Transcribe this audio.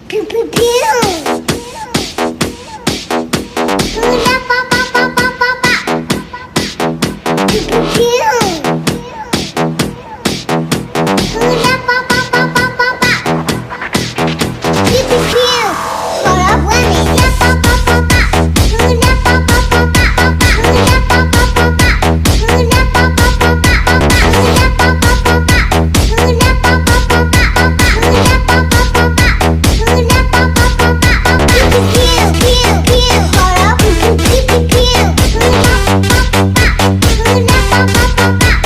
Pew pew pew. Hula pa pa pa pa pa pa. Pew pew pew. Hula pa pa pa pa pa pa. Pew pew pew. Hula whammy. La pa pa pa pa. Hula pa pa pa pa pa pa. Hula pa pa pa pa. Hula pa pa pa pa pa pa. Hula pa pa pa pa. Hula pa pa pa pa pa pa. Hula pa pa pa pa. Hula pa pa pa pa. Pew pew pew pew pew. Hula pew pew pew pew. Hula pa pa pa pa. Hula pa pa pa pa.